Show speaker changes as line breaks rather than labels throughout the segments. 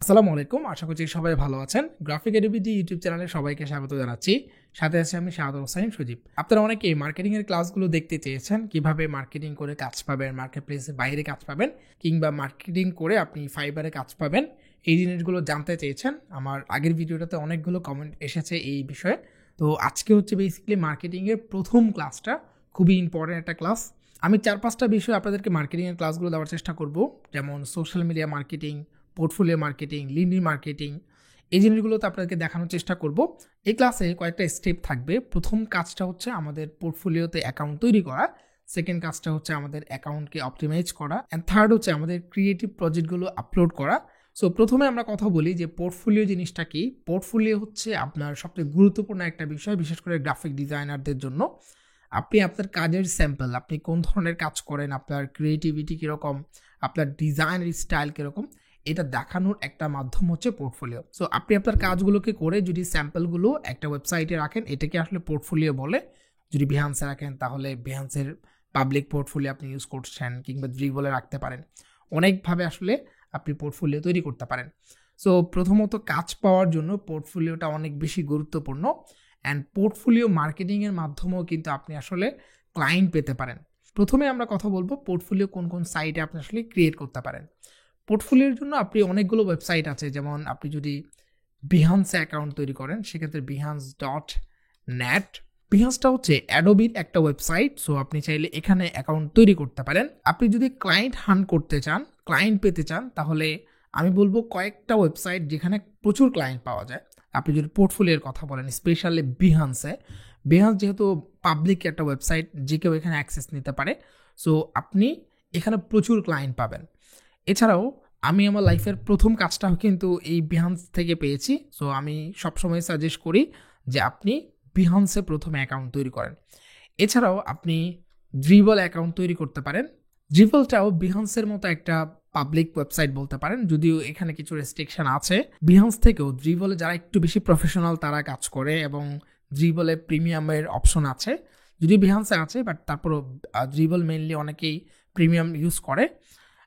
আসসালামু আলাইকুম, আশা করছি সবাই ভালো আছেন। গ্রাফিক এডুবিটি ইউটিউব চ্যানেলে সবাইকে স্বাগত জানাচ্ছি। সাথে আছি আমি শাহাদুল হোসেন সজীব। আপনারা অনেকেই মার্কেটিং এর ক্লাসগুলো দেখতে চেয়েছেন, কিভাবে মার্কেটিং করে কাজ পাবেন, মার্কেট প্লেসের বাইরে কাজ পাবেন, কিংবা মার্কেটিং করে আপনি ফাইবারে কাজ পাবেন, এই জিনিসগুলো জানতে চেয়েছেন। আমার আগের ভিডিওটাতে অনেকগুলো কমেন্ট এসেছে এই বিষয়ে। তো আজকে হচ্ছে বেসিক্যালি মার্কেটিংয়ের প্রথম ক্লাসটা, খুবই ইম্পর্টেন্ট একটা ক্লাস। আমি 4-5টা বিষয় আপনাদেরকে মার্কেটিংয়ের ক্লাসগুলো দেওয়ার চেষ্টা করব, যেমন social media marketing, portfolio marketing, লিডি মার্কেটিং, এই জিনিসগুলোতে আপনাদেরকে দেখানোর চেষ্টা করব। এই ক্লাসে কয়েকটা স্টেপ থাকবে। প্রথম কাজটা হচ্ছে আমাদের পোর্টফোলিওতে অ্যাকাউন্ট তৈরি করা, সেকেন্ড কাজটা হচ্ছে আমাদের অ্যাকাউন্টকে অপটিমাইজ করা, অ্যান্ড থার্ড হচ্ছে আমাদের ক্রিয়েটিভ প্রজেক্টগুলো আপলোড করা। সো প্রথমে আমরা কথা বলি যে পোর্টফোলিও জিনিসটা কি। পোর্টফোলিও হচ্ছে আপনার সবচেয়ে গুরুত্বপূর্ণ একটা বিষয়, বিশেষ করে গ্রাফিক ডিজাইনারদের জন্য। আপনি আপনার কাজের স্যাম্পল, আপনি কোন ধরনের কাজ করেন, আপনার ক্রিয়েটিভিটি কীরকম, আপনার ডিজাইনের স্টাইল কীরকম, এটা দেখানোর একটা মাধ্যম হচ্ছে পোর্টফোলিও। সো আপনি আপনার কাজগুলোকে করে যদি স্যাম্পলগুলো একটা ওয়েবসাইটে রাখেন, এটাকে আসলে পোর্টফোলিও বলে। যদি বিহান্সে রাখেন তাহলে বিহান্সের পাবলিক পোর্টফোলিও আপনি ইউজ করছেন, কিংবা ড্রিবলে রাখতে পারেন। অনেকভাবে আসলে আপনি পোর্টফোলিও তৈরি করতে পারেন। সো প্রথমত কাজ পাওয়ার জন্য পোর্টফোলিওটা অনেক বেশি গুরুত্বপূর্ণ। অ্যান্ড পোর্টফোলিও মার্কেটিংয়ের মাধ্যমেও কিন্তু আপনি আসলে ক্লায়েন্ট পেতে পারেন। প্রথমে আমরা কথা বলবো পোর্টফোলিও কোন কোন সাইটে আপনি আসলে ক্রিয়েট করতে পারেন। পোর্টফোলিওর জন্য আপনি অনেকগুলো ওয়েবসাইট আছে, যেমন আপনি যদি বিহান্সে অ্যাকাউন্ট তৈরি করেন সেক্ষেত্রে behance.net। বিহান্সটা হচ্ছে অ্যাডোবির একটা ওয়েবসাইট। সো আপনি চাইলে এখানে অ্যাকাউন্ট তৈরি করতে পারেন। আপনি যদি ক্লায়েন্ট হান্ট করতে চান, ক্লায়েন্ট পেতে চান, তাহলে আমি বলবো কয়েকটা ওয়েবসাইট যেখানে প্রচুর ক্লায়েন্ট পাওয়া যায়। আপনি যদি পোর্টফোলিওর কথা বলেন, স্পেশালি বিহান্স যেহেতু পাবলিক একটা ওয়েবসাইট, যে কেউ এখানে অ্যাক্সেস নিতে পারে। সো আপনি এখানে প্রচুর ক্লায়েন্ট পাবেন। এছাড়াও আমি আমার লাইফের প্রথম কাজটাও কিন্তু এই বিহান্স থেকে পেয়েছি। সো আমি সবসময় সাজেস্ট করি যে আপনি বিহান্সে প্রথমে অ্যাকাউন্ট তৈরি করেন। এছাড়াও আপনি ড্রিবল অ্যাকাউন্ট তৈরি করতে পারেন। ড্রিবলটাও বিহান্সের মতো একটা পাবলিক ওয়েবসাইট বলতে পারেন, যদিও এখানে কিছু রেস্ট্রিকশন আছে। বিহান্স থেকেও ড্রিবলে যারা একটু বেশি প্রফেশনাল তারা কাজ করে, এবং ড্রিবলে প্রিমিয়ামের অপশন আছে, যদিও বিহান্সে আছে, বাট তারপরও ড্রিবল মেইনলি অনেকেই প্রিমিয়াম ইউজ করে।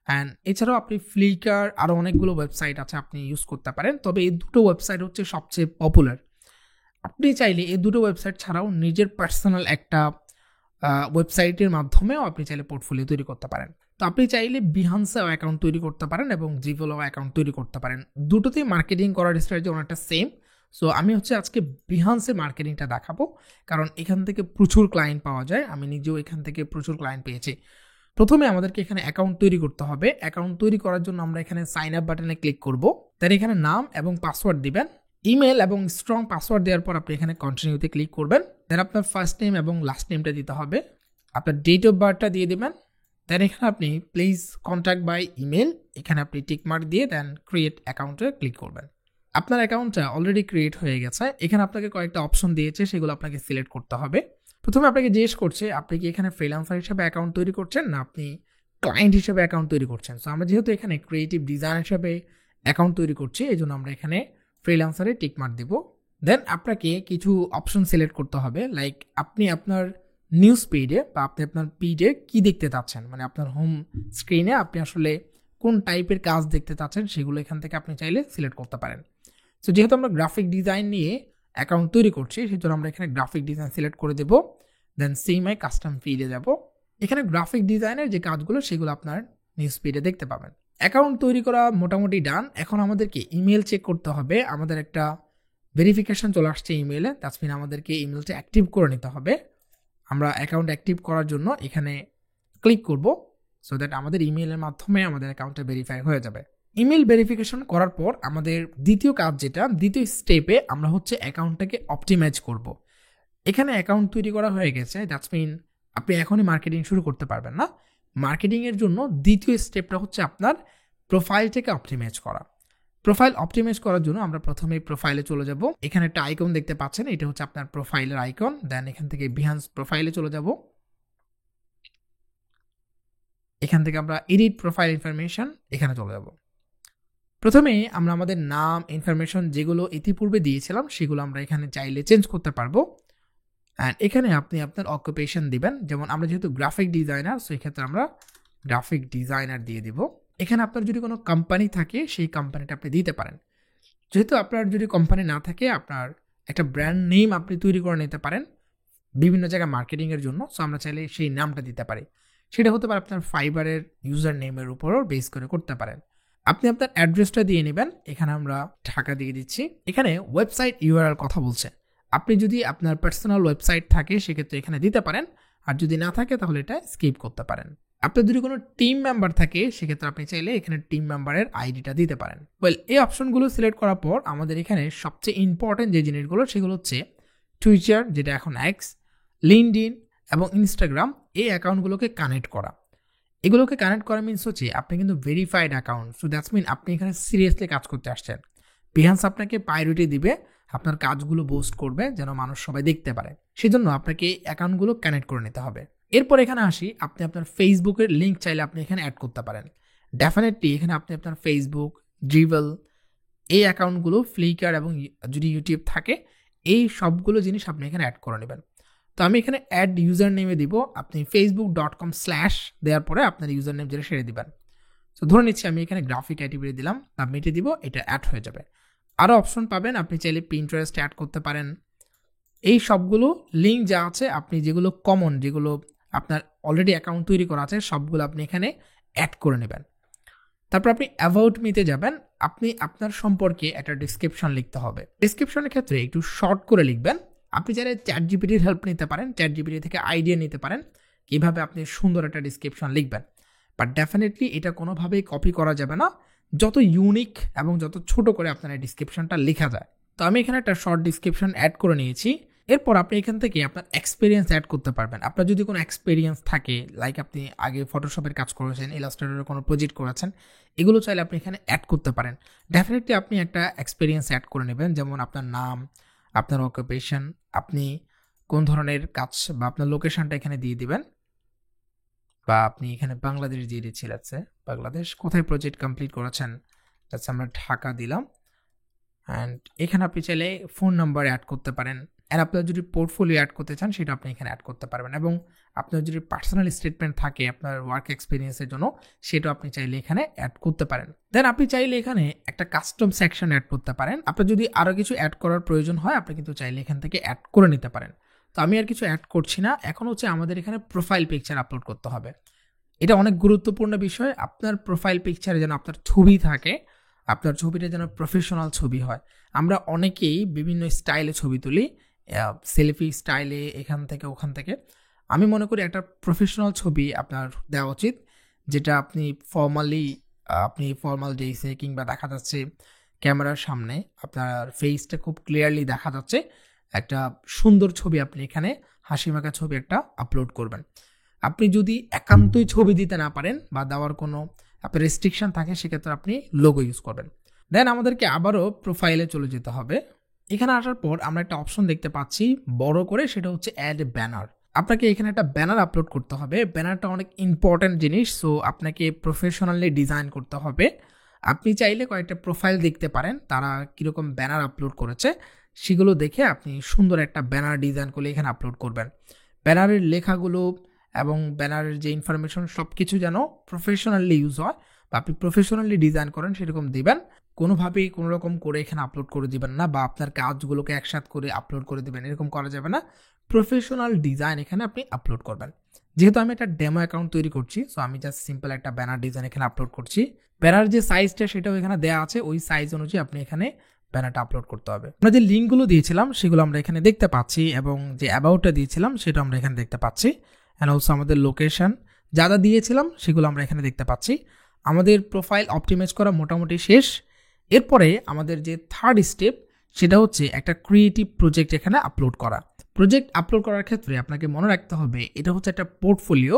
অ্যান্ড এছাড়াও আপনি ফ্লিকার, আরও অনেকগুলো ওয়েবসাইট আছে আপনি ইউজ করতে পারেন। তবে এই দুটো ওয়েবসাইট হচ্ছে সবচেয়ে পপুলার। আপনি চাইলে এই দুটো ওয়েবসাইট ছাড়াও নিজের পার্সোনাল একটা ওয়েবসাইটের মাধ্যমেও আপনি চাইলে পোর্টফোলিও তৈরি করতে পারেন। তো আপনি চাইলে বিহান্সেও অ্যাকাউন্ট তৈরি করতে পারেন এবং ড্রিবলেও অ্যাকাউন্ট তৈরি করতে পারেন। দুটোতেই মার্কেটিং করার স্ট্র্যাটেজি অনেকটা সেম। সো আমি হচ্ছে আজকে বিহান্সের মার্কেটিংটা দেখাবো, কারণ এখান থেকে প্রচুর ক্লায়েন্ট পাওয়া যায়। আমি নিজেও এখান থেকে প্রচুর ক্লায়েন্ট পেয়েছি। প্রথমে আমাদেরকে এখানে অ্যাকাউন্ট তৈরি করতে হবে। অ্যাকাউন্ট তৈরি করার জন্য আমরা এখানে সাইন আপ বাটনে ক্লিক করব। তার এখানে নাম এবং পাসওয়ার্ড দিবেন। ইমেল এবং স্ট্রং পাসওয়ার্ড দেওয়ার পর আপনি এখানে কন্টিনিউতে ক্লিক করবেন। দেন আপনার ফার্স্ট নেম এবং লাস্ট নেমটা দিতে হবে। আপনার ডেট অফ বার্থটা দিয়ে দেবেন। দেন এখানে আপনি প্লিজ কন্ট্যাক্ট বাই ইমেল, এখানে আপনি টিকমার্ক দিয়ে দেন ক্রিয়েট অ্যাকাউন্টে ক্লিক করবেন। আপনার অ্যাকাউন্টটা অলরেডি ক্রিয়েট হয়ে গেছে। এখানে আপনাকে কয়েকটা অপশন দিয়েছে, সেগুলো আপনাকে সিলেক্ট করতে হবে। প্রথমে আপনাকে জিজ্ঞেস করছে আপনি কি এখানে ফ্রিল্যান্সার হিসেবে অ্যাকাউন্ট তৈরি করছেন, না আপনি ক্লায়েন্ট হিসেবে অ্যাকাউন্ট তৈরি করছেন। সো আমরা যেহেতু এখানে ক্রিয়েটিভ ডিজাইন হিসেবে অ্যাকাউন্ট তৈরি করছি, এই জন্য আমরা এখানে ফ্রিল্যান্সারে টিকমার্ক দিব। দেন আপনাকে কিছু অপশন সিলেক্ট করতে হবে, লাইক আপনি আপনার নিউজ পেজে বা আপনি আপনার পেজে কী দেখতে চাচ্ছেন, মানে আপনার হোম স্ক্রিনে আপনি আসলে কোন টাইপের কাজ দেখতে চাচ্ছেন, সেগুলো এখান থেকে আপনি চাইলে সিলেক্ট করতে পারেন। সো যেহেতু আমরা গ্রাফিক ডিজাইন নিয়ে অ্যাকাউন্ট তৈরি করছি, সেজন্য আমরা এখানে গ্রাফিক ডিজাইন সিলেক্ট করে দেবো। দেন সিমাই কাস্টম ফিডে যাব। এখানে গ্রাফিক ডিজাইনের যে কাজগুলো সেগুলো আপনার নিউজ ফিডে দেখতে পাবেন। অ্যাকাউন্ট তৈরি করা মোটামুটি ডান। এখন আমাদেরকে ইমেল চেক করতে হবে। আমাদের একটা ভেরিফিকেশন চলে আসছে ইমেলে, দ্যাটস মিন আমাদেরকে ইমেলটা অ্যাক্টিভ করে নিতে হবে। আমরা অ্যাকাউন্ট অ্যাক্টিভ করার জন্য এখানে ক্লিক করব, সো দ্যাট আমাদের ইমেলের মাধ্যমে আমাদের অ্যাকাউন্টটা ভেরিফাই হয়ে যাবে। ইমেল ভেরিফিকেশন করার পর আমাদের দ্বিতীয় কাজ, দ্বিতীয় স্টেপে আমরা হচ্ছে অ্যাকাউন্টটাকে অপটিমাইজ করব। এখানে অ্যাকাউন্ট তৈরি করা হয়ে গেছে, দ্যাটস মিন আপনি এখনই মার্কেটিং শুরু করতে পারবেন না। মার্কেটিংয়ের জন্য দ্বিতীয় স্টেপটা হচ্ছে আপনার প্রোফাইলটাকে অপটিমাইজ করা। প্রোফাইল অপটিমাইজ করার জন্য আমরা প্রথমে প্রোফাইলে চলে যাব। এখানে একটা আইকন দেখতে পাচ্ছেন, এটা হচ্ছে আপনার প্রোফাইলের আইকন। দেন এখান থেকে বিহান্স প্রোফাইলে চলে যাব। এখান থেকে আমরা এডিট প্রোফাইল ইনফরমেশন, এখানে চলে যাব। প্রথমে আমরা আমাদের নাম, ইনফরমেশন যেগুলো ইতিপূর্বে দিয়েছিলাম সেগুলো আমরা এখানে চাইলে চেঞ্জ করতে পারবো। অ্যান্ড এখানে আপনি আপনার অকুপেশন দিবেন। যেমন আমরা যেহেতু গ্রাফিক ডিজাইনার, সো এক্ষেত্রে আমরা গ্রাফিক ডিজাইনার দিয়ে দিব। এখানে আপনার যদি কোনো কোম্পানি থাকে সেই কোম্পানিটা আপনি দিতে পারেন। যেহেতু আপনার যদি কোম্পানি না থাকে, আপনার একটা ব্র্যান্ড নেম আপনি তৈরি করে নিতে পারেন বিভিন্ন জায়গায় মার্কেটিংয়ের জন্য। সো আমরা চাইলে সেই নামটা দিতে পারি। সেটা হতে পারে আপনার ফাইবারের ইউজার নেমের উপরও বেস করে করতে পারেন। আপনি আপনার অ্যাড্রেসটা দিয়ে নেবেন। এখানে আমরা ঢাকা দিয়ে দিচ্ছি। এখানে ওয়েবসাইট ইউআরএল কথা বলছে। আপনি যদি আপনার পার্সোনাল ওয়েবসাইট থাকে সেক্ষেত্রে এখানে দিতে পারেন, আর যদি না থাকে তাহলে এটা স্কিপ করতে পারেন। আপনার যদি কোনো টিম মেম্বার থাকে সেক্ষেত্রে আপনি চাইলে এখানে টিম মেম্বারের আইডিটা দিতে পারেন। এই অপশনগুলো সিলেক্ট করার পর আমাদের এখানে সবচেয়ে ইম্পর্টেন্ট যে জিনিসগুলো সেগুলো হচ্ছে টুইটার, যেটা এখন এক্স, লিঙ্কডইন এবং ইনস্টাগ্রাম, এই অ্যাকাউন্টগুলোকে কানেক্ট করা। এগুলোকে কানেক্ট করা মিনস হচ্ছে আপনি কিন্তু verified account. So that's mean আপনি এখানে সিরিয়াসলি কাজ করতে আসছেন। বিহান্স আপনাকে প্রায়োরিটি দিবে, আপনার কাজগুলো বুস্ট করবে যেন মানুষ সবাই দেখতে পারে। সেজন্য আপনাকে এই অ্যাকাউন্টগুলো কানেক্ট করে নিতে হবে। এরপর এখানে আসি, আপনি আপনার ফেসবুকের লিঙ্ক চাইলে আপনি এখানে অ্যাড করতে পারেন। ডেফিনেটলি এখানে আপনি আপনার ফেসবুক, ড্রিবল, এই অ্যাকাউন্টগুলো, ফ্লিকার এবং যদি ইউটিউব থাকে, এই সবগুলো জিনিস আপনি এখানে অ্যাড করে নেবেন। তো আমি এখানে অ্যাড ইউজার নেমে দিব। আপনি facebook.com/ দেওয়ার পরে আপনার ইউজার নেম যেটা সেরে দিবেন। তো ধরে নিচ্ছি আমি এখানে গ্রাফিক ক্যাটেগরি দিলাম, সাবমিটে দিব, এটা অ্যাড হয়ে যাবে। আরও অপশন পাবেন, আপনি চাইলে পিন্টারেস্ট অ্যাড করতে পারেন। এই সবগুলো লিঙ্ক যা আছে, আপনি যেগুলো কমন, যেগুলো আপনার অলরেডি অ্যাকাউন্ট তৈরি করা আছে, সবগুলো আপনি এখানে অ্যাড করে নেবেন। তারপর আপনি অ্যাবাউট মিতে যাবেন। আপনি আপনার সম্পর্কে একটা ডিসক্রিপশন লিখতে হবে। ডিসক্রিপশনের ক্ষেত্রে একটু শর্ট করে লিখবেন। আপনি চাইলে চ্যাটজিপিটির হেল্প নিতে পারেন, চ্যাটজিপিটি থেকে আইডিয়া নিতে পারেন কীভাবে আপনি সুন্দর একটা ডিসক্রিপশন লিখবেন। বাট ডেফিনেটলি এটা কোনোভাবেই কপি করা যাবে না, যত ইউনিক এবং যত ছোট করে আপনার এই ডিসক্রিপশনটা লেখা যায়। তো আমি এখানে একটা শর্ট ডিসক্রিপশন অ্যাড করে নিয়েছি। এরপর আপনি এখান থেকে আপনার এক্সপিরিয়েন্স অ্যাড করতে পারবেন। আপনার যদি কোনো এক্সপিরিয়েন্স থাকে, লাইক আপনি আগে ফটোশপের কাজ করেছেন, ইলাস্ট্রেটরের কোনো প্রজেক্ট করেছেন, এগুলো চাইলে আপনি এখানে অ্যাড করতে পারেন। ডেফিনেটলি আপনি একটা এক্সপিরিয়েন্স অ্যাড করে নেবেন, যেমন আপনার নাম, আপনার অকুপেশন, আপনি কোন ধরনের কাজ বা আপনার লোকেশনটা এখানে দিয়ে দিবেন। বা আপনি এখানে বাংলাদেশ দিয়ে দিচ্ছি, লাগছে বাংলাদেশ, কোথায় প্রজেক্ট কমপ্লিট করেছেন, আচ্ছা আমরা ঢাকা দিলাম। অ্যান্ড এখানে আপনি চাইলে ফোন নাম্বার অ্যাড করতে পারেন। অ্যান্ড আপনার যদি পোর্টফোলিও অ্যাড করতে চান সেটা আপনি এখানে অ্যাড করতে পারবেন। এবং আপনার যদি পার্সোনাল স্টেটমেন্ট থাকে আপনার ওয়ার্ক এক্সপিরিয়েন্সের জন্য, সেটাও আপনি চাইলে এখানে অ্যাড করতে পারেন। দেন আপনি চাইলে এখানে একটা কাস্টম সেকশন অ্যাড করতে পারেন। আপনার যদি আরও কিছু অ্যাড করার প্রয়োজন হয়, আপনি কিন্তু চাইলে এখান থেকে অ্যাড করে নিতে পারেন। তো আমি আর কিছু অ্যাড করছি না। এখন হচ্ছে আমাদের এখানে প্রোফাইল পিকচার আপলোড করতে হবে। এটা অনেক গুরুত্বপূর্ণ বিষয়। আপনার প্রোফাইল পিকচারে যেন আপনার ছবি থাকে, আপনার ছবিটা যেন প্রফেশনাল ছবি হয়। আমরা অনেকেই বিভিন্ন স্টাইলে ছবি তুলি, সেলফি স্টাইলে, এখান থেকে ওখান থেকে। আমি মনে করি একটা প্রফেশনাল ছবি আপনার দেওয়া উচিত, যেটা আপনি ফর্মাল ডেইসে কিংবা দেখা যাচ্ছে ক্যামেরার সামনে আপনার ফেসটা খুব ক্লিয়ারলি দেখা যাচ্ছে, একটা সুন্দর ছবি আপনি এখানে হাসিমাখা ছবি একটা আপলোড করবেন। আপনি যদি একান্তই ছবি দিতে না পারেন বা দেওয়ার কোনো আপনার রেস্ট্রিকশন থাকে, সেক্ষেত্রে আপনি লোগো ইউজ করবেন। দেন আমাদেরকে আবারও প্রোফাইলে চলে যেতে হবে। এখানে আসার পর আমরা একটা অপশন দেখতে পাচ্ছি বড় করে, সেটা হচ্ছে অ্যাড ব্যানার। আপনাকে এখানে একটা ব্যানার আপলোড করতে হবে। ব্যানারটা অনেক ইম্পর্ট্যান্ট জিনিস, সো আপনাকে প্রফেশনালি ডিজাইন করতে হবে। আপনি চাইলে কয়েকটা প্রোফাইল দেখতে পারেন, তারা কীরকম ব্যানার আপলোড করেছে, সেগুলো দেখে আপনি সুন্দর একটা ব্যানার ডিজাইন করলে এখানে আপলোড করবেন। ব্যানারের লেখাগুলো এবং ব্যানারের যে ইনফরমেশন সব কিছু যেন প্রফেশনালি ইউজ হয় বা আপনি প্রফেশনালি ডিজাইন করেন সেরকম দিবেন। কোনোভাবেই কোনো রকম করে এখানে আপলোড করে দিবেন না, বা আপনার কাজগুলোকে একসাথে করে আপলোড করে দিবেন, এরকম করা যাবে না। প্রফেশনাল ডিজাইন এখানে আপনি আপলোড করবেন। যেহেতু আমি একটা ডেমো অ্যাকাউন্ট তৈরি করছি, সো আমি জাস্ট সিম্পল একটা ব্যানার ডিজাইন এখানে আপলোড করছি। ব্যানার যে সাইজটা সেটাও এখানে দেওয়া আছে, ওই সাইজ অনুযায়ী আপনি এখানে ব্যানারটা আপলোড করতে হবে। আমরা যে লিঙ্কগুলো দিয়েছিলাম সেগুলো আমরা এখানে দেখতে পাচ্ছি, এবং যে অ্যাবাউটটা দিয়েছিলাম সেটা আমরা এখানে দেখতে পাচ্ছি। অ্যান্ড অলসো আমাদের লোকেশন যা যা দিয়েছিলাম সেগুলো আমরা এখানে দেখতে পাচ্ছি। আমাদের প্রোফাইল অপটিমাইজ করা মোটামুটি শেষ। এরপরে আমাদের যে থার্ড স্টেপ, সেটা হচ্ছে একটা ক্রিয়েটিভ প্রজেক্ট এখানে আপলোড করা। প্রজেক্ট আপলোড করার ক্ষেত্রে আপনাকে মনে রাখতে হবে এটা হচ্ছে একটা পোর্টফোলিও।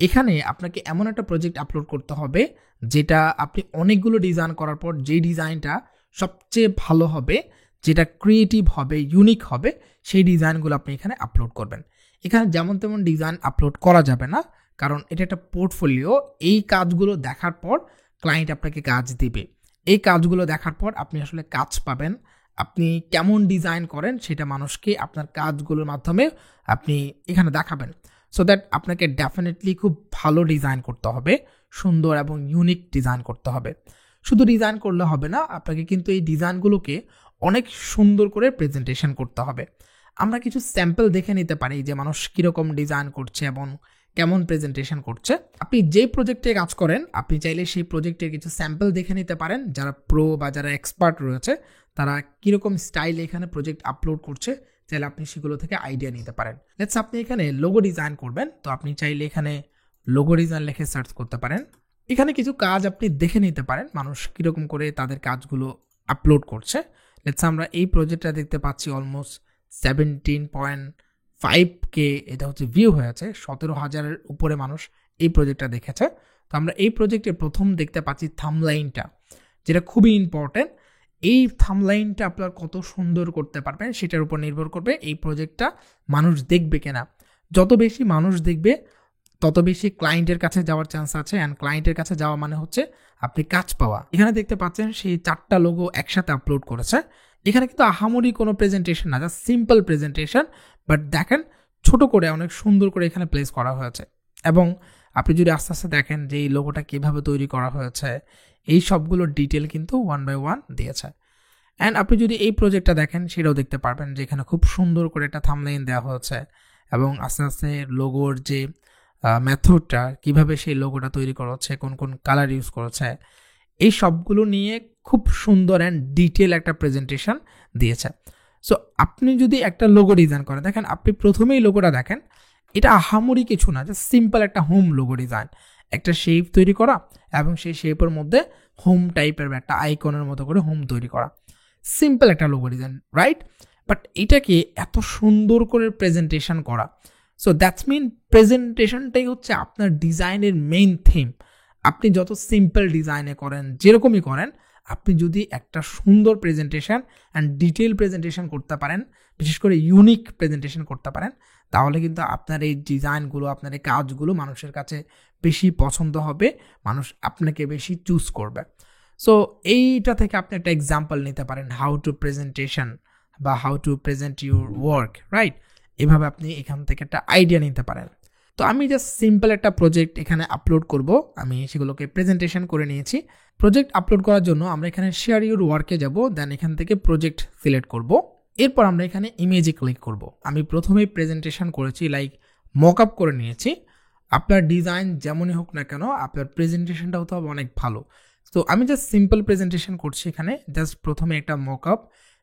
এখানে আপনাকে এমন একটা প্রজেক্ট আপলোড করতে হবে যেটা আপনি অনেকগুলো ডিজাইন করার পর যে ডিজাইনটা সবচেয়ে ভালো হবে, যেটা ক্রিয়েটিভ হবে, ইউনিক হবে, সেই ডিজাইনগুলো আপনি এখানে আপলোড করবেন। এখানে যেমন তেমন ডিজাইন আপলোড করা যাবে না, কারণ এটা একটা পোর্টফোলিও। এই কাজগুলো দেখার পর ক্লায়েন্ট আপনাকে কাজ দেবে। এই কাজগুলো দেখার পর আপনি আসলে কাজ পাবেন। আপনি কেমন ডিজাইন করেন সেটা মানুষকে আপনার কাজগুলোর মাধ্যমে আপনি এখানে দেখাবেন। সো দ্যাট আপনাকে ডেফিনেটলি খুব ভালো ডিজাইন করতে হবে, সুন্দর এবং ইউনিক ডিজাইন করতে হবে। শুধু ডিজাইন করলে হবে না, আপনাকে কিন্তু এই ডিজাইনগুলোকে অনেক সুন্দর করে প্রেজেন্টেশন করতে হবে। আমরা কিছু স্যাম্পল দেখে নিতে পারি যে মানুষ কীরকম ডিজাইন করছে এবং কেমন প্রেজেন্টেশন করছে। আপনি যে প্রজেক্টে কাজ করেন, আপনি চাইলে সেই প্রজেক্টের কিছু স্যাম্পল দেখে নিতে পারেন। যারা প্রো বা যারা এক্সপার্ট রয়েছে তারা কীরকম স্টাইলে এখানে প্রজেক্ট আপলোড করছে, চাইলে আপনি সেগুলো থেকে আইডিয়া নিতে পারেন। লেটস আপনি এখানে লোগো ডিজাইন করবেন, তো আপনি চাইলে এখানে লোগো ডিজাইন লিখে সার্চ করতে পারেন। এখানে কিছু কাজ আপনি দেখে নিতে পারেন মানুষ কীরকম করে তাদের কাজগুলো আপলোড করছে। লেটস আমরা এই প্রজেক্টটা দেখতে পাচ্ছি অলমোস্ট 17.5K এটা হচ্ছে ভিউ হয়েছে, 17,000-এর উপরে মানুষ এই প্রজেক্টটা দেখেছে। তো আমরা এই প্রজেক্টে প্রথম দেখতে পাচ্ছি থাম্বলাইনটা, যেটা খুবই ইম্পর্টেন্ট। এই থাম্বলাইনটা আপনার কত সুন্দর করতে পারবেন সেটার উপর নির্ভর করবে এই প্রজেক্টটা মানুষ দেখবে কিনা। যত বেশি মানুষ দেখবে তত বেশি ক্লায়েন্টের কাছে যাওয়ার চান্স আছে, অ্যান্ড ক্লায়েন্টের কাছে যাওয়া মানে হচ্ছে আপনি কাজ পাওয়া। এখানে দেখতে পাচ্ছেন সেই 4টা লোগো একসাথে আপলোড করেছে। এখানে কিন্তু আহামরি কোনো প্রেজেন্টেশন না, জাস্ট সিম্পল প্রেজেন্টেশন, বাট দেখেন ছোট করে অনেক সুন্দর করে এখানে প্লেস করা হয়েছে। এবং আপনি যদি আস্তে আস্তে দেখেন যে এই লোগোটা কীভাবে তৈরি করা হয়েছে, এই সবগুলোর ডিটেল কিন্তু 1 by 1 দিয়েছে। অ্যান্ড আপনি যদি এই প্রজেক্টটা দেখেন সেটাও দেখতে পারবেন যে এখানে খুব সুন্দর করে একটা থাম্বনেইল দেওয়া হয়েছে এবং আস্তে আস্তে লোগোর যে মেথডটা, কীভাবে সেই লোগোটা তৈরি করা হচ্ছে, কোন কোন কালার ইউজ করেছে, এই সবগুলো নিয়ে খুব সুন্দর অ্যান্ড ডিটেল একটা প্রেজেন্টেশন দিয়েছে। সো আপনি যদি একটা লোগো ডিজাইন করেন, দেখেন আপনি প্রথমেই লোগোটা দেখেন, এটা আহামরি কিছু না, জাস্ট সিম্পল একটা হোম লোগো ডিজাইন, একটা শেপ তৈরি করা এবং সেই শেপের মধ্যে হোম টাইপের একটা আইকনের মতো করে হোম তৈরি করা, সিম্পল একটা লোগো ডিজাইন, রাইট? বাট এটাকে এত সুন্দর করে প্রেজেন্টেশন করা, সো দ্যাটস মিন প্রেজেন্টেশনটাই হচ্ছে আপনার ডিজাইনের মেইন থিম। আপনি যত সিম্পল ডিজাইনে করেন, যেরকমই করেন, আপনি যদি একটা সুন্দর প্রেজেন্টেশন অ্যান্ড ডিটেল প্রেজেন্টেশন করতে পারেন, বিশেষ করে ইউনিক প্রেজেন্টেশন করতে পারেন, তাহলে কিন্তু আপনার এই ডিজাইনগুলো, আপনার এই কাজগুলো মানুষের কাছে বেশি পছন্দ হবে, মানুষ আপনাকে বেশি চুজ করবে। সো এইটা থেকে আপনি একটা এক্সাম্পল নিতে পারেন, হাউ টু প্রেজেন্টেশন বা how to present your work, right? এভাবে আপনি এখান থেকে একটা আইডিয়া নিতে পারেন। তো আমি জাস্ট সিম্পল একটা প্রজেক্ট এখানে আপলোড করব, আমি সেগুলোকে প্রেজেন্টেশন করে নিয়েছি। প্রজেক্ট আপলোড করার জন্য আমরা এখানে শেয়ার ইউর ওয়ার্কে যাব, দেন এখান থেকে প্রজেক্ট সিলেক্ট করব। এরপর আমরা এখানে ইমেজে ক্লিক করব। আমি প্রথমেই প্রেজেন্টেশন করেছি, লাইক মক আপ করে নিয়েছি। আপনার ডিজাইন যেমনই হোক না কেন, আপনার প্রেজেন্টেশনটা হতে হবে অনেক ভালো। তো আমি জাস্ট সিম্পল প্রেজেন্টেশন করছি এখানে, জাস্ট প্রথমে একটা mock up,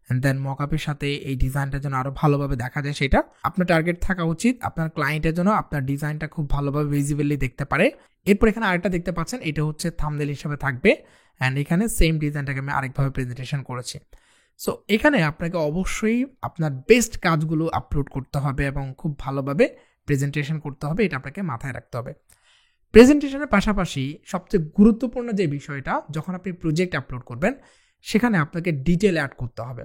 and then mock আপের সাথে এই ডিজাইনটা যেন আরও ভালোভাবে দেখা যায়, সেটা আপনার টার্গেট থাকা উচিত। আপনার ক্লায়েন্টের জন্য আপনার ডিজাইনটা খুব ভালোভাবে ভিজিবলি দেখতে পারে। এরপর এখানে আরেকটা দেখতে পাচ্ছেন, এটা হচ্ছে থাম্বনেল হিসেবে থাকবে, অ্যান্ড এখানে সেম ডিজাইনটাকে আমি আরেকভাবে প্রেজেন্টেশন করেছি। সো এখানে আপনাকে অবশ্যই আপনার বেস্ট কাজগুলো আপলোড করতে হবে এবং খুব ভালোভাবে প্রেজেন্টেশন করতে হবে, এটা আপনাকে মাথায় রাখতে হবে। প্রেজেন্টেশনের পাশাপাশি সবচেয়ে গুরুত্বপূর্ণ যে বিষয়টা, যখন আপনি প্রজেক্ট আপলোড করবেন সেখানে আপনাকে ডিটেল অ্যাড করতে হবে।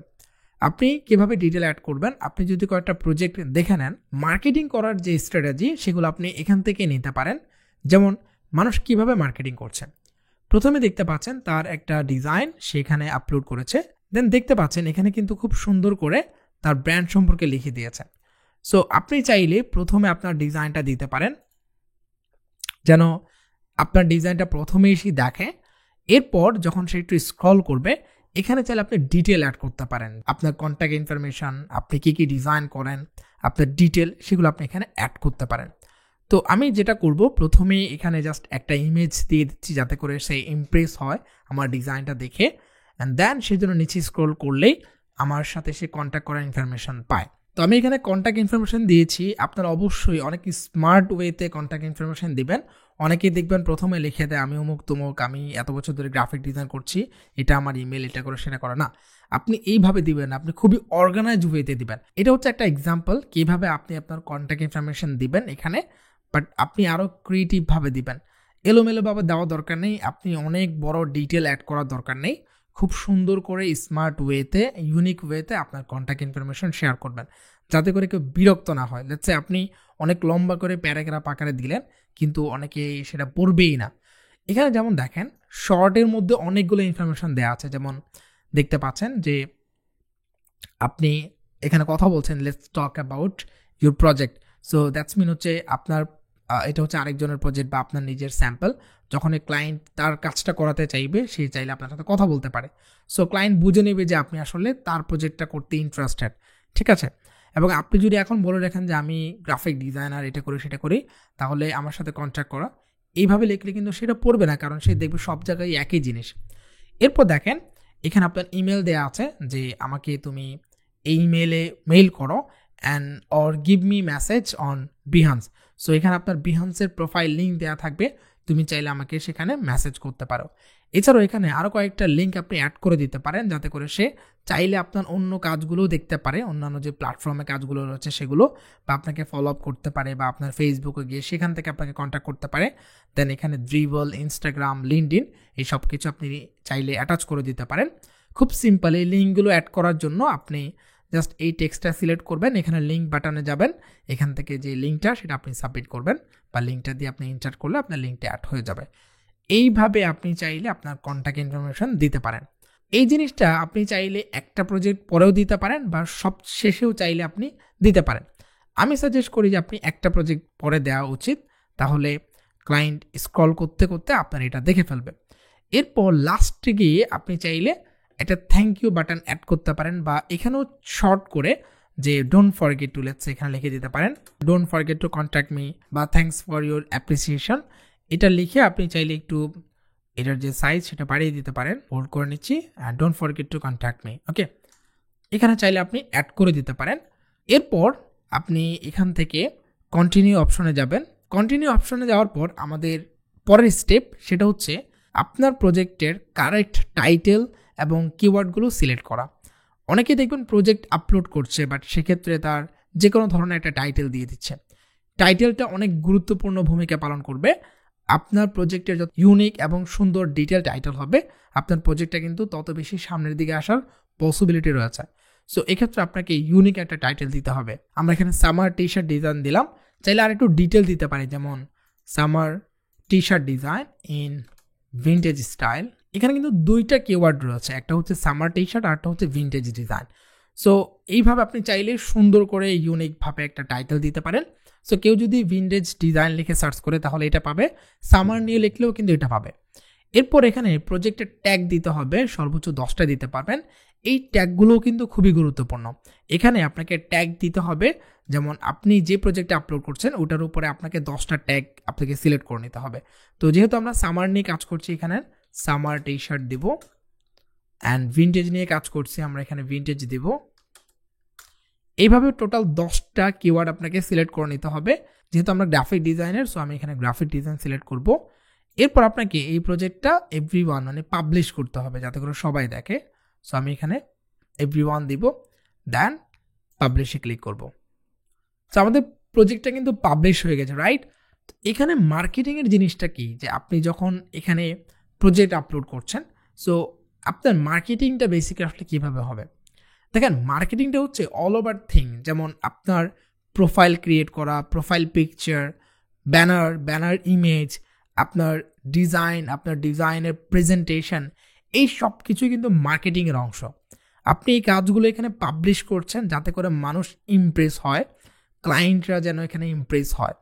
আপনি কীভাবে ডিটেল অ্যাড করবেন, আপনি যদি কয়েকটা প্রজেক্ট দেখে নেন, মার্কেটিং করার যে স্ট্র্যাটেজি সেগুলো আপনি এখান থেকে নিতে পারেন। যেমন মানুষ কিভাবে মার্কেটিং করছে, প্রথমে দেখতে পাচ্ছেন তার একটা ডিজাইন সেখানে আপলোড করেছে, দেন দেখতে পাচ্ছেন এখানে কিন্তু খুব সুন্দর করে তার ব্র্যান্ড সম্পর্কে লিখে দিয়েছে। সো আপনি চাইলে প্রথমে আপনার ডিজাইনটা দিতে পারেন যেন আপনার ডিজাইনটা প্রথমে এসে দেখে, এরপর যখন সে একটু স্ক্রল করবে এখানে চাইলে আপনি ডিটেল অ্যাড করতে পারেন, আপনার কন্ট্যাক্ট ইনফরমেশন, আপনি কী কী ডিজাইন করেন, আপনার ডিটেল, সেগুলো আপনি এখানে অ্যাড করতে পারেন। তো আমি যেটা করব, প্রথমে এখানে জাস্ট একটা ইমেজ দিয়ে দিচ্ছি যাতে করে সে ইমপ্রেস হয় আমার ডিজাইনটা দেখে, অ্যান্ড দেন সে জন্য নিচে স্ক্রল করলেই আমার সাথে সে কন্ট্যাক্ট করার ইনফরমেশন পায়। তো আমি এখানে কন্ট্যাক্ট ইনফরমেশন দিয়েছি, আপনারা অবশ্যই অনেক স্মার্ট ওয়েতে কন্ট্যাক্ট ইনফরমেশন দিবেন। অনেকেই দেখবেন প্রথমে লিখে দেয় আমি অমুক তমুক, আমি এত বছর ধরে গ্রাফিক ডিজাইন করছি, এটা আমার ইমেল, এটা করে সেটা করা না। আপনি এইভাবে দিবেন, আপনি খুবই অর্গানাইজ ওয়েতে দিবেন। এটা হচ্ছে একটা এক্সাম্পল কীভাবে আপনি আপনার কন্ট্যাক্ট ইনফরমেশন দিবেন এখানে, বাট আপনি আরও ক্রিয়েটিভভাবে দিবেন। এলোমেলোভাবে দেওয়া দরকার নেই, আপনি অনেক বড় ডিটেল অ্যাড করার দরকার নেই। খুব সুন্দর করে স্মার্ট ওয়েতে, ইউনিক ওয়েতে আপনার কন্ট্যাক্ট ইনফরমেশন শেয়ার করবেন, যাতে করে কেউ বিরক্ত না হয়। লেটস সে আপনি অনেক লম্বা করে প্যারাগ্রাফ আকারে দিলেন, কিন্তু অনেকে সেটা পড়বেই না। এখানে যেমন দেখেন শর্টের মধ্যে অনেকগুলো ইনফরমেশন দেওয়া আছে, যেমন দেখতে পাচ্ছেন যে আপনি এখানে কথা বলছেন let's talk about your project. So that's mean হচ্ছে আপনার এটা হচ্ছে আরেকজনের প্রজেক্ট বা আপনার নিজের স্যাম্পল। যখন এই ক্লায়েন্ট তার কাজটা করাতে চাইবে, সে চাইলে আপনার সাথে কথা বলতে পারে। সো ক্লায়েন্ট বুঝে নেবে যে আপনি আসলে তার প্রজেক্টটা করতে ইন্টারেস্টেড, ঠিক আছে? এবং আপনি যদি এখন বলে রাখেন যে আমি গ্রাফিক ডিজাইনার, এটা করি সেটা করি, তাহলে আমার সাথে কন্ট্যাক্ট করা, এইভাবে লিখলে কিন্তু সেটা পড়বে না, কারণ সে দেখবে সব জায়গায় একই জিনিস। এরপর দেখেন এখানে আপনার ইমেল দেওয়া আছে যে আমাকে তুমি এই ইমেলে মেইল করো and or give me message on Behance. So এখানে আপনার বিহান্সের প্রোফাইল লিঙ্ক দেওয়া থাকবে, তুমি চাইলে আমাকে সেখানে মেসেজ করতে পারো। এছাড়াও এখানে আরও কয়েকটা লিঙ্ক আপনি অ্যাড করে দিতে পারেন, যাতে করে সে চাইলে আপনার অন্য কাজগুলোও দেখতে পারে, অন্যান্য যে প্ল্যাটফর্মে কাজগুলো রয়েছে সেগুলো, বা আপনাকে ফলো আপ করতে পারে, বা আপনার ফেসবুকে গিয়ে সেখান থেকে আপনাকে কন্ট্যাক্ট করতে পারে। দেন এখানে ড্রিবল, ইনস্টাগ্রাম, লিঙ্কডইন এই সব কিছু আপনি চাইলে অ্যাটাচ করে দিতে পারেন। খুব সিম্পল, এই লিঙ্কগুলো অ্যাড করার জন্য আপনি জাস্ট এই টেক্সটটা সিলেক্ট করবেন, এখানে লিঙ্ক বাটনে যাবেন, এখান থেকে যে লিঙ্কটা সেটা আপনি সাবমিট করবেন, বা লিঙ্কটা দিয়ে আপনি ইন্টার করলে আপনার লিঙ্কটা অ্যাড হয়ে যাবে। এইভাবে আপনি চাইলে আপনার কন্ট্যাক্ট ইনফরমেশন দিতে পারেন। এই জিনিসটা আপনি চাইলে একটা প্রজেক্ট পরেও দিতে পারেন, বা সব শেষেও চাইলে আপনি দিতে পারেন। আমি সাজেস্ট করি যে আপনি একটা প্রজেক্ট পরে দেওয়া উচিত, তাহলে ক্লায়েন্ট স্ক্রল করতে করতে আপনার এটা দেখে ফেলবে। এরপর লাস্টে গিয়ে আপনি চাইলে একটা থ্যাংক ইউ বাটন অ্যাড করতে পারেন, বা এখানেও শর্ট করে যে ডোন্ট ফরগেট টু, লেটস এখানে লিখে দিতে পারেন don't forget to contact me, বা থ্যাঙ্কস ফর ইউর অ্যাপ্রিসিয়েশন। এটা লিখে আপনি চাইলে একটু এটার যে সাইজ সেটা বাড়িয়ে দিতে পারেন। হোল্ড করে নিচ্ছি, don't forget to contact me, okay. এখানে চাইলে আপনি অ্যাড করে দিতে পারেন। এরপর আপনি এখান থেকে কন্টিনিউ অপশনে যাবেন। কন্টিনিউ অপশনে যাওয়ার পর আমাদের পরের স্টেপ সেটা হচ্ছে আপনার প্রজেক্টের কারেক্ট টাইটেল এবং কিওয়ার্ডগুলো সিলেক্ট করা। অনেকেই দেখবেন প্রজেক্ট আপলোড করছে, বাট সেক্ষেত্রে তার যে কোনো ধরনের একটা টাইটেল দিয়ে দিচ্ছে। টাইটেলটা অনেক গুরুত্বপূর্ণ ভূমিকা পালন করবে। আপনার প্রজেক্টের যত ইউনিক এবং সুন্দর ডিটেল টাইটেল হবে, আপনার প্রজেক্টটা কিন্তু তত বেশি সামনের দিকে আসার পসিবিলিটি রয়েছে। সো এক্ষেত্রে আপনাকে ইউনিক একটা টাইটেল দিতে হবে। আমরা এখানে সামার টি শার্ট ডিজাইন দিলাম, চাইলে আর একটু ডিটেল দিতে পারি, যেমন summer T shirt design in vintage style. এখানে কিন্তু দুইটা কিওয়ার্ড রয়েছে, একটা হচ্ছে সামার টি শার্ট আর একটা হচ্ছে ভিন্টেজ ডিজাইন। সো এইভাবে আপনি চাইলে সুন্দর করে ইউনিকভাবে একটা টাইটেল দিতে পারেন। সো কেউ যদি ভিন্টেজ ডিজাইন লিখে সার্চ করে তাহলে এটা পাবে, সামার নিয়ে লিখলেও কিন্তু এটা পাবে। এরপর এখানে প্রজেক্টের ট্যাগ দিতে হবে, সর্বোচ্চ 10টা দিতে পারবেন। এই ট্যাগগুলোও কিন্তু খুবই গুরুত্বপূর্ণ। এখানে আপনাকে ট্যাগ দিতে হবে, যেমন আপনি যে প্রজেক্টে আপলোড করছেন ওটার উপরে আপনাকে 10টা ট্যাগ আপনাকে সিলেক্ট করে নিতে হবে। তো যেহেতু আমরা সামার নিয়ে কাজ করছি, এখানে সামার টি শার্ট দিব, অ্যান্ড ভিন্টেজ নিয়ে কাজ করছি, আমরা এখানে ভিন্টেজ দিব। এইভাবে টোটাল 10টা কিওয়ার্ড আপনাকে সিলেক্ট করে নিতে হবে। যেহেতু আমরা গ্রাফিক ডিজাইনার, সো আমি এখানে গ্রাফিক ডিজাইন সিলেক্ট করব। এরপর আপনাকে এই প্রজেক্টটা এভরিওয়ান মানে পাবলিশ করতে হবে, যাতে করে সবাই দেখে। সো আমি এখানে এভরিওয়ান দিব, দেন পাবলিশে ক্লিক করব। সো আমাদের প্রজেক্টটা কিন্তু পাবলিশ হয়ে গেছে, রাইট? এখানে মার্কেটিংয়ের জিনিসটা কি, যে আপনি যখন এখানে প্রজেক্ট আপলোড করছেন, সো আপনার মার্কেটিংটা বেসিক্যালি আসলে কীভাবে হবে? দেখেন, মার্কেটিংটা হচ্ছে অল ওভার থিং, যেমন আপনার প্রোফাইল ক্রিয়েট করা, প্রোফাইল পিকচার, ব্যানার ইমেজ, আপনার ডিজাইন, আপনার ডিজাইনের প্রেজেন্টেশন, এই সব কিছুই কিন্তু মার্কেটিংয়ের অংশ। আপনি এই কাজগুলো এখানে পাবলিশ করছেন যাতে করে মানুষ ইমপ্রেস হয়, ক্লায়েন্টরা যেন এখানে ইমপ্রেস হয়,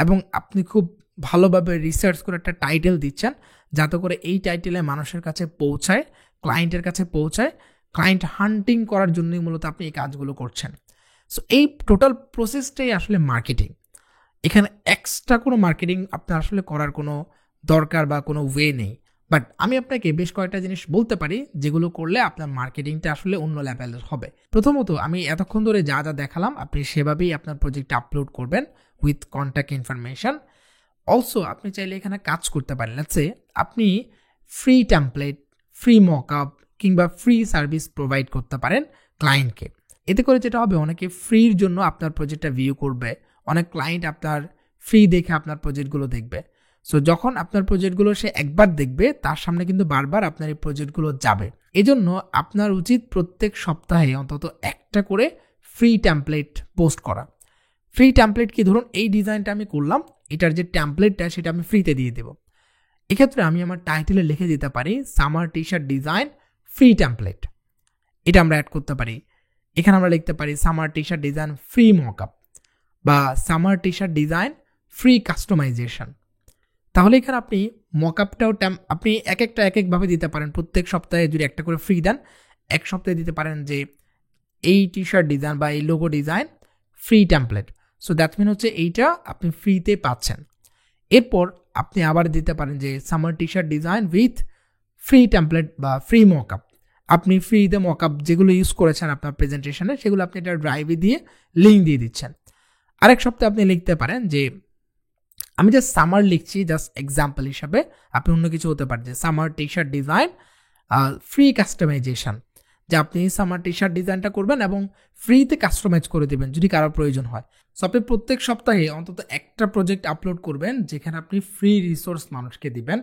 এবং আপনি খুব ভালোভাবে রিসার্চ করে একটা টাইটেল দিচ্ছেন যাতে করে এই টাইটেলে মানুষের কাছে পৌঁছায়, ক্লায়েন্টের কাছে পৌঁছায়। ক্লায়েন্ট হান্টিং করার জন্যই মূলত আপনি এই কাজগুলো করছেন। সো এই টোটাল প্রসেসটাই আসলে মার্কেটিং। এখানে এক্সট্রা কোনো মার্কেটিং আপনার আসলে করার কোনো দরকার বা কোনো ওয়ে নেই। বাট আমি আপনাকে বেশ কয়েকটা জিনিস বলতে পারি যেগুলো করলে আপনার মার্কেটিংটা আসলে অন্য লেভেলের হবে। প্রথমত, আমি এতক্ষণ ধরে যা যা দেখালাম আপনি সেভাবেই আপনার প্রজেক্টটা আপলোড করবেন উইথ কন্ট্যাক্ট ইনফরমেশন। অলসো আপনি চাইলে এখানে কাজ করতে পারেন, লেটস সে আপনি ফ্রি টেমপ্লেট, ফ্রি মকআপ কিংবা ফ্রি সার্ভিস প্রোভাইড করতে পারেন ক্লায়েন্টকে। এতে করে যেটা হবে, অনেকে ফ্রির জন্য আপনার প্রজেক্টটা ভিউ করবে, অনেক ক্লায়েন্ট আপনার ফ্রি দেখে আপনার প্রজেক্টগুলো দেখবে। সো যখন আপনার প্রজেক্টগুলো সে একবার দেখবে, তার সামনে কিন্তু বারবার আপনার এই প্রজেক্টগুলো যাবে। এজন্য আপনার উচিত প্রত্যেক সপ্তাহে অন্তত একটা করে ফ্রি টেমপ্লেট পোস্ট করা। ফ্রি টেমপ্লেট কি, ধরুন এই ডিজাইনটা আমি করলাম, এটার যে টেমপ্লেটটা সেটা আমি ফ্রিতে দিয়ে দেবো। এক্ষেত্রে আমি আমার টাইটেলে লিখে দিতে পারি summer T shirt design free template, এটা আমরা অ্যাড করতে পারি। এখানে আমরা লিখতে পারি summer T shirt design free mockup, বা summer T shirt design free customization. তাহলে এখানে আপনি মকআপটাও আপনি এক একভাবে দিতে পারেন। প্রত্যেক সপ্তাহে যদি একটা করে ফ্রি দেন, এক সপ্তাহে দিতে পারেন যে এই টি শার্ট ডিজাইন বা এই logo design free template. So that mean হচ্ছে এইটা আপনি ফ্রিতে পাচ্ছেন। এরপর আপনি আবার দিতে পারেন যে summer T shirt design with free template বা ফ্রি মকআপ। আপনি ফ্রিতে মকআপ যেগুলো ইউজ করেছেন আপনার প্রেজেন্টেশনে সেগুলো আপনি এটা ড্রাইভে দিয়ে লিঙ্ক দিয়ে দিচ্ছেন। আরেক সপ্তাহে আপনি লিখতে পারেন যে আমি জাস্ট সামার লিখছি, জাস্ট এক্সাম্পল হিসাবে, আপনি অন্য কিছু হতে পারে যে summer T shirt design free customization, যে আপনি সামার টি শার্ট ডিজাইনটা করবেন এবং ফ্রিতে কাস্টমাইজ করে দেবেন যদি কারোর প্রয়োজন হয়। সো আপনি প্রত্যেক সপ্তাহে অন্তত একটা প্রজেক্ট আপলোড করবেন যেখানে আপনি ফ্রি রিসোর্স মানুষকে দিবেন,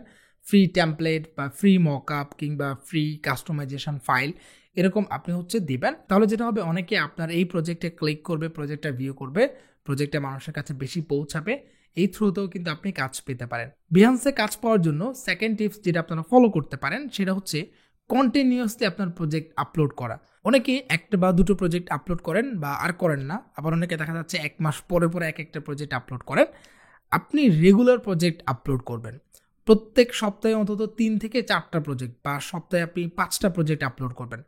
ফ্রি টেমপ্লেট বা ফ্রি মকআপ কিংবা ফ্রি কাস্টমাইজেশন ফাইল এরকম আপনি হচ্ছে দিবেন। তাহলে যেটা হবে, অনেকে আপনার এই প্রজেক্টে ক্লিক করবে, প্রজেক্টটা ভিউ করবে, প্রজেক্টটা মানুষের কাছে বেশি পৌঁছাবে। এই থ্রুতেও কিন্তু আপনি কাজ পেতে পারেন। বিহান্সে কাজ পাওয়ার জন্য সেকেন্ড টিপস যেটা আপনারা ফলো করতে পারেন সেটা হচ্ছে কন্টিনিউয়াসলি আপনার প্রজেক্ট আপলোড করা। অনেকে একটা বা দুটো প্রজেক্ট আপলোড করেন বা আর করেন না, আবার অনেকে দেখা যাচ্ছে 1 মাস পরে পরে এক একটা প্রজেক্ট আপলোড করেন। আপনি রেগুলার প্রজেক্ট আপলোড করবেন। প্রত্যেক সপ্তাহে অন্তত 3 থেকে 4টা প্রজেক্ট বা সপ্তাহে আপনি 5টা প্রজেক্ট আপলোড করবেন।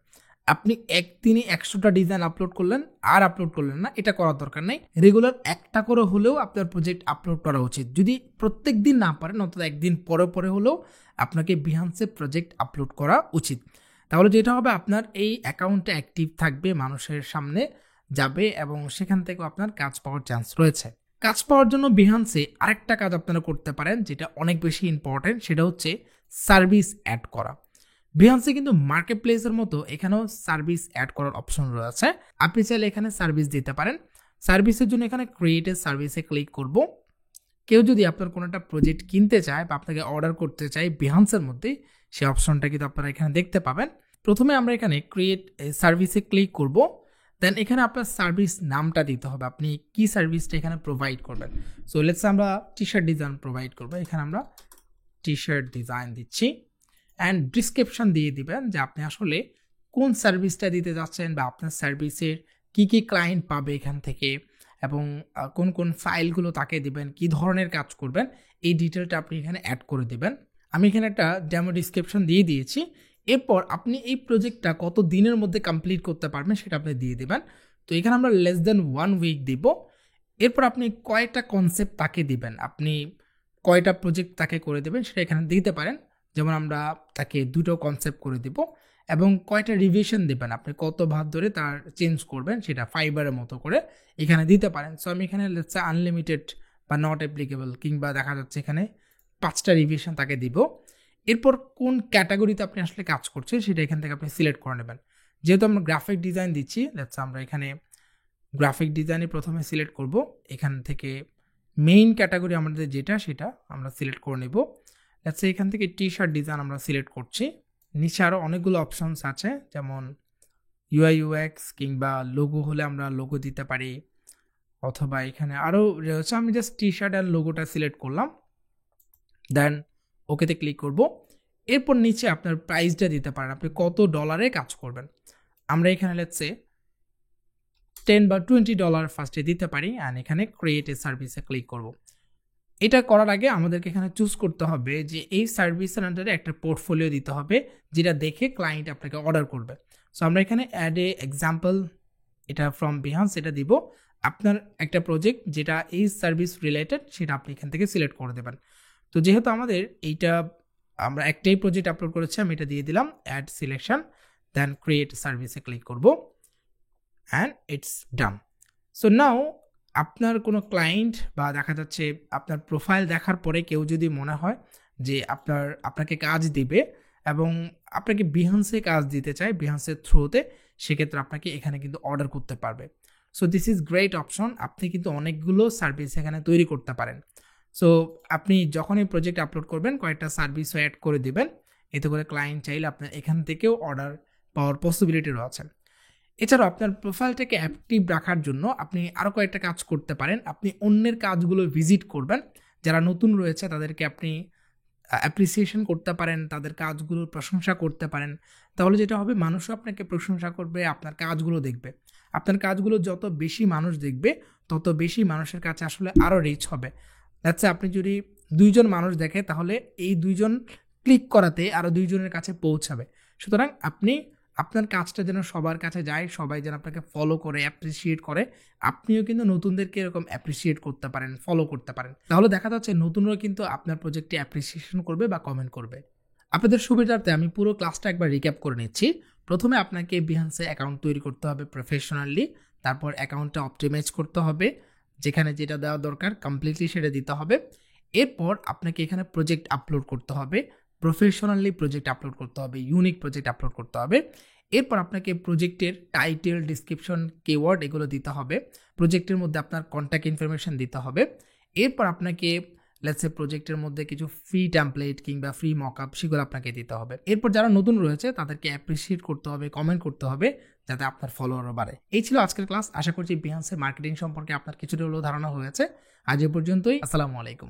আপনি একদিনে 100টা ডিজাইন আপলোড করলেন আর আপলোড করলেন না, এটা করার দরকার নেই। রেগুলার একটা করে হলেও আপনার প্রজেক্ট আপলোড করা উচিত। যদি প্রত্যেক দিন না পারেন, অন্তত একদিন পরে পরে হলেও আপনাকে বিহান্সে প্রজেক্ট আপলোড করা উচিত। তাহলে যেটা হবে, আপনার এই অ্যাকাউন্টটা অ্যাক্টিভ থাকবে, মানুষের সামনে যাবে এবং সেখান থেকেও আপনার কাজ পাওয়ার চান্স রয়েছে। কাজ পাওয়ার জন্য বিহান্সে আরেকটা কাজ আপনারা করতে পারেন যেটা অনেক বেশি ইম্পর্টেন্ট, সেটা হচ্ছে সার্ভিস অ্যাড করা। বিহান্সে কিন্তু মার্কেট প্লেসের মতো এখানেও সার্ভিস অ্যাড করার অপশন রয়েছে। আপনি চাইলে এখানে সার্ভিস দিতে পারেন। সার্ভিসের জন্য এখানে ক্রিয়েট এ সার্ভিসে ক্লিক করব। কেউ যদি আপনার কোনো একটা প্রজেক্ট কিনতে চায় বা আপনাকে অর্ডার করতে চায় বিহান্সের মধ্যে, সেই অপশনটা কিন্তু আপনারা এখানে দেখতে পাবেন। প্রথমে আমরা এখানে ক্রিয়েট সার্ভিসে ক্লিক করব। দেন এখানে আপনার সার্ভিস নামটা দিতে হবে, আপনি কি সার্ভিসটা এখানে প্রোভাইড করবেন। সো লেটস আমরা টি শার্ট ডিজাইন প্রোভাইড করবো। এখানে আমরা টি শার্ট ডিজাইন দিচ্ছি অ্যান্ড ডিসক্রিপশন দিয়ে দিবেন যে আপনি আসলে কোন সার্ভিসটা দিতে যাচ্ছেন বা আপনার সার্ভিসের কি কি ক্লায়েন্ট পাবে এখান থেকে এবং কোন কোন ফাইলগুলো তাকে দিবেন, কি ধরনের কাজ করবেন, এই ডিটেলটা আপনি এখানে অ্যাড করে দিবেন। আমি এখানে একটা ডেমো ডিসক্রিপশন দিয়ে দিয়েছি। এরপর আপনি এই প্রজেক্টটা কত দিনের মধ্যে কমপ্লিট করতে পারবেন সেটা আপনি দিয়ে দেবেন। তো এখানে আমরা লেস দেন 1 উইক দিব। এরপর আপনি কয়টা কনসেপ্ট তাকে দিবেন, আপনি কয়টা প্রজেক্ট তাকে করে দেবেন সেটা এখানে দিতে পারেন। যেমন আমরা তাকে 2টো কনসেপ্ট করে দিব এবং কয়টা রিভিশন দেবেন, আপনি কত ভাগ ধরে তার চেঞ্জ করবেন সেটা ফাইবারের মতো করে এখানে দিতে পারেন। সো আমি এখানে লেটস সে আনলিমিটেড বা নট অ্যাপ্লিকেবল কিংবা দেখা যাচ্ছে এখানে 5টা রিভিশন তাকে দিব। এরপর কোন ক্যাটাগরিতে আপনি আসলে কাজ করছেন সেটা এখান থেকে আপনি সিলেক্ট করে নেবেন। যেহেতু আমরা গ্রাফিক ডিজাইন দিচ্ছি, লেটস আমরা এখানে গ্রাফিক ডিজাইনে প্রথমে সিলেক্ট করব। এখান থেকে মেইন ক্যাটাগরি আমাদের যেটা সেটা আমরা সিলেক্ট করে নেব। লেটস সে এখান থেকে টি শার্ট ডিজাইন আমরা সিলেক্ট করছি। নিচে আরও অনেকগুলো অপশনস আছে, যেমন ইউআই ইউএক্স কিংবা লোগো হলে আমরা লোগো দিতে পারি, অথবা এখানে আরও রয়েছে। আমি জাস্ট টি শার্ট আর লোগোটা সিলেক্ট করলাম, দেন ওকেতে ক্লিক করব। এরপর নিচে আপনার প্রাইসটা দিতে পারেন, আপনি কত ডলারে কাজ করবেন। আমরা এখানে লেটস সে $10 বা $20 ফার্স্টে দিতে পারি অ্যান্ড এখানে ক্রিয়েট এ সার্ভিসে ক্লিক করব। এটা করার আগে আমাদেরকে এখানে চুজ করতে হবে যে এই সার্ভিসের আন্ডারে একটা পোর্টফোলিও দিতে হবে যেটা দেখে ক্লায়েন্ট আপনাকে অর্ডার করবে। সো আমরা এখানে অ্যাড এ এক্সাম্পল, এটা ফ্রম বিহান্স, এটা দিব। আপনার একটা প্রজেক্ট যেটা এই সার্ভিস রিলেটেড সেটা আপনি এখান থেকে সিলেক্ট করে দেবেন। তো যেহেতু আমাদের এইটা আমরা একটাই প্রজেক্ট আপলোড করেছি, আমি এটা দিয়ে দিলাম অ্যাড সিলেকশন, দেন ক্রিয়েট সার্ভিসে ক্লিক করব and it's done. So now আপনার কোনো ক্লায়েন্ট বা দেখা যাচ্ছে আপনার প্রোফাইল দেখার পরে কেউ যদি মনে হয় যে আপনাকে কাজ দিবে এবং আপনাকে বিহান্সে কাজ দিতে চায় বিহান্সের থ্রুতে, সেক্ষেত্রে আপনাকে এখানে কিন্তু অর্ডার করতে পারবে। So this is great option. আপনি কিন্তু অনেকগুলো সার্ভিস এখানে তৈরি করতে পারেন। সো আপনি যখনই প্রজেক্ট আপলোড করবেন কয়েকটা সার্ভিসও অ্যাড করে দেবেন, এতে করে ক্লায়েন্ট চাইলে আপনার এখান থেকেও অর্ডার পাওয়ার পসিবিলিটি রয়েছে। এছাড়াও আপনার প্রোফাইলটাকে অ্যাক্টিভ রাখার জন্য আপনি আরও কয়েকটা কাজ করতে পারেন। আপনি অন্যের কাজগুলো ভিজিট করবেন, যারা নতুন রয়েছে তাদেরকে আপনি অ্যাপ্রিসিয়েশন করতে পারেন, তাদের কাজগুলোর প্রশংসা করতে পারেন। তাহলে যেটা হবে, মানুষও আপনাকে প্রশংসা করবে, আপনার কাজগুলো দেখবে। আপনার কাজগুলো যত বেশি মানুষ দেখবে তত বেশি মানুষের কাছে আসলে আরও রিচ হবে। দ্যাটস আপনি যদি 2 জন মানুষ দেখে তাহলে এই 2 জন ক্লিক করাতে আরও 2 জনের কাছে পৌঁছাবে। সুতরাং আপনি আপনার কাজটা যেন সবার কাছে যায়, সবাই যেন আপনাকে ফলো করে, অ্যাপ্রিসিয়েট করে, আপনিও কিন্তু নতুনদেরকে এরকম অ্যাপ্রিসিয়েট করতে পারেন, ফলো করতে পারেন। তাহলে দেখা যাচ্ছে নতুনরা কিন্তু আপনার প্রজেক্টে অ্যাপ্রিসিয়েশন করবে বা কমেন্ট করবে। আপনাদের সুবিধার্থে আমি পুরো ক্লাসটা একবার রিক্যাপ করে নিচ্ছি। প্রথমে আপনাকে বিহান্সে অ্যাকাউন্ট তৈরি করতে হবে প্রফেশনালি, তারপর অ্যাকাউন্টটা অপটিমাইজ করতে হবে, যেখানে যেটা দেওয়া দরকার কমপ্লিটলি সেটা দিতে হবে। এরপর আপনাকে এখানে প্রজেক্ট আপলোড করতে হবে, প্রফেশনালি প্রজেক্ট আপলোড করতে হবে, ইউনিক প্রজেক্ট আপলোড করতে হবে। এরপর আপনাকে প্রজেক্টের টাইটেল, ডিসক্রিপশন, কিওয়ার্ড এগুলো দিতে হবে। প্রজেক্টের মধ্যে আপনার কন্ট্যাক্ট ইনফরমেশন দিতে হবে। এরপর আপনাকে লেটস সে প্রজেক্টের মধ্যে কিছু ফ্রি টেমপ্লেট কিংবা ফ্রি মকআপ সেগুলো আপনাকে দিতে হবে। এরপর যারা নতুন রয়েছে তাদেরকে অ্যাপ্রিসিয়েট করতে হবে, কমেন্ট করতে হবে, যাতে আপনার ফলোয়ারও বাড়ে। এই ছিল আজকের ক্লাস। আশা করছি বিহান্সের মার্কেটিং সম্পর্কে আপনার কিছুটা হলেও ধারণা হয়েছে। আজ এ পর্যন্তই। আসসালামু আলাইকুম।